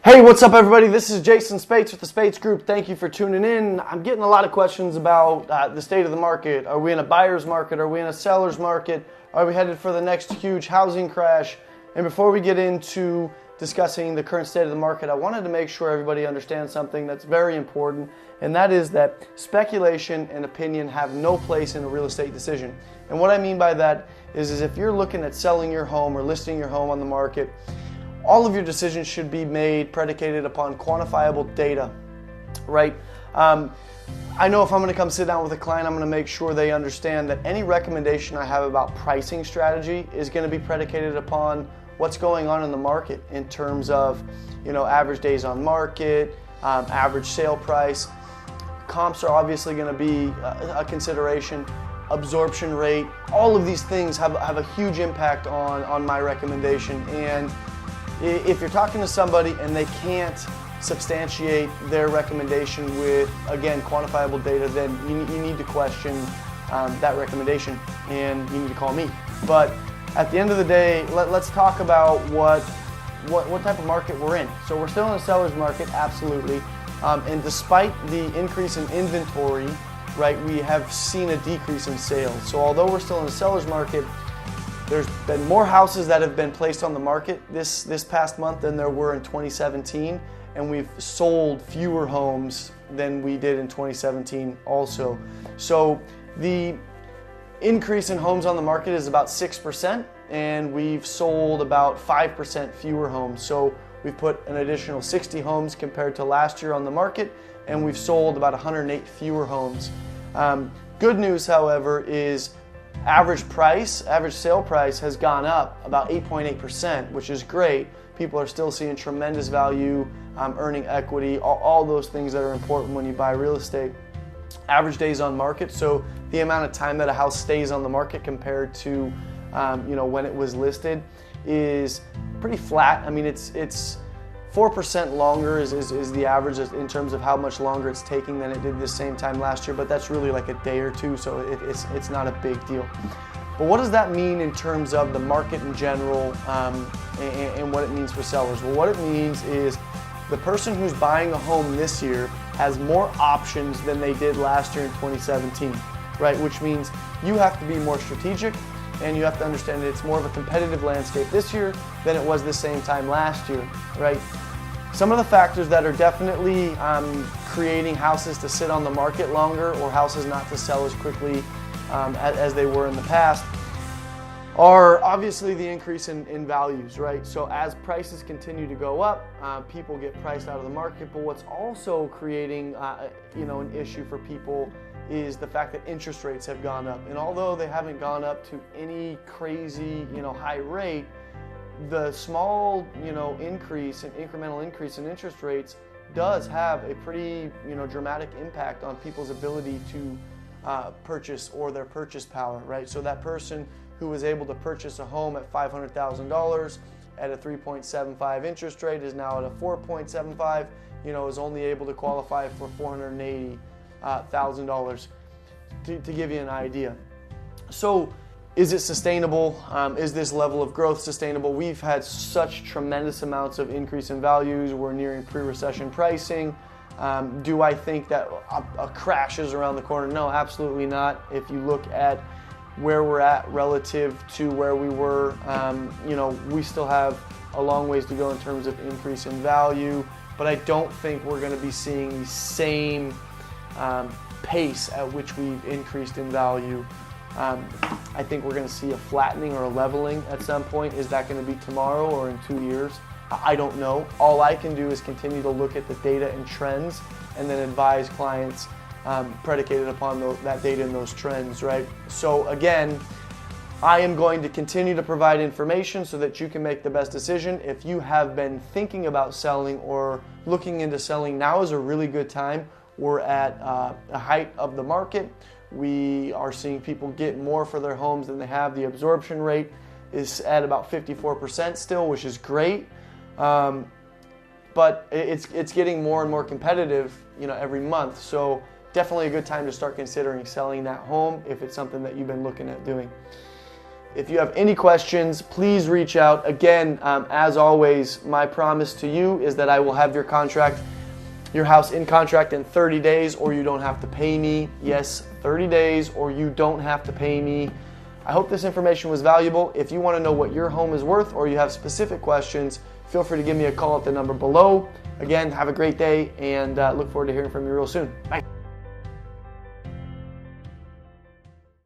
Hey, what's up everybody? This is Jason Spates with the Spates Group. Thank you for tuning in. I'm getting a lot of questions about the state of the market. Are we in a buyer's market? Are we in a seller's market? Are we headed for the next huge housing crash? And before we get into discussing the current state of the market, I wanted to make sure everybody understands something that's very important, and that is that speculation and opinion have no place in a real estate decision. And what I mean by that is if you're looking at selling your home or listing your home on the market, all of your decisions should be made predicated upon quantifiable data, right? I know if I'm going to come sit down with a client, I'm going to make sure they understand that any recommendation I have about pricing strategy is going to be predicated upon what's going on in the market in terms of, average days on market, average sale price. Comps are obviously going to be a consideration. Absorption rate, all of these things have a huge impact on my recommendation. And if you're talking to somebody and they can't substantiate their recommendation with, again, quantifiable data, then you need to question that recommendation and you need to call me. But at the end of the day, let's talk about what type of market we're in. So we're still in a seller's market, absolutely. And despite the increase in inventory, right, we have seen a decrease in sales. So although we're still in a seller's market, there's been more houses that have been placed on the market this past month than there were in 2017, and we've sold fewer homes than we did in 2017 also. So the increase in homes on the market is about 6%, and we've sold about 5% fewer homes. So we've put an additional 60 homes compared to last year on the market, and we've sold about 108 fewer homes. Good news, however, is average sale price has gone up about 8.8%, which is great. People are still seeing tremendous value, earning equity, all those things that are important when you buy real estate. Average days on market, so the amount of time that a house stays on the market compared to when it was listed, is pretty flat. I mean, it's 4% longer is the average in terms of how much longer it's taking than it did the same time last year, but that's really like a day or two, so it's not a big deal. But what does that mean in terms of the market in general and what it means for sellers? Well, what it means is the person who's buying a home this year has more options than they did last year in 2017, right? Which means you have to be more strategic, and you have to understand that it's more of a competitive landscape this year than it was the same time last year, right? Some of the factors that are definitely creating houses to sit on the market longer or houses not to sell as quickly as they were in the past are obviously the increase in values, right? So as prices continue to go up, people get priced out of the market. But what's also creating an issue for people is the fact that interest rates have gone up. And although they haven't gone up to any crazy high rate, the small incremental increase in interest rates does have a pretty dramatic impact on people's ability to purchase or their purchase power, right? So that person who was able to purchase a home at $500,000 at a 3.75 interest rate is now at a 4.75, is only able to qualify for $480,000 to give you an idea. So is it sustainable? Is this level of growth sustainable? We've had such tremendous amounts of increase in values. We're nearing pre-recession pricing. Do I think that a crash is around the corner? No, absolutely not. If you look at where we're at relative to where we were, we still have a long ways to go in terms of increase in value, but I don't think we're going to be seeing the same pace at which we've increased in value. I think we're going to see a flattening or a leveling at some point. Is that going to be tomorrow or in 2 years? I don't know. All I can do is continue to look at the data and trends and then advise clients predicated upon that data and those trends, right? So again, I am going to continue to provide information so that you can make the best decision. If you have been thinking about selling or looking into selling, now is a really good time. We're at a height of the market. We are seeing people get more for their homes than they have. The absorption rate is at about 54% still, which is great. But it's getting more and more competitive, every month. So definitely a good time to start considering selling that home if it's something that you've been looking at doing. If you have any questions, please reach out. Again, as always, my promise to you is that I will have your house in contract in 30 days, or you don't have to pay me. Yes, 30 days, or you don't have to pay me. I hope this information was valuable. If you want to know what your home is worth, or you have specific questions, feel free to give me a call at the number below. Again, have a great day, and look forward to hearing from you real soon. Bye.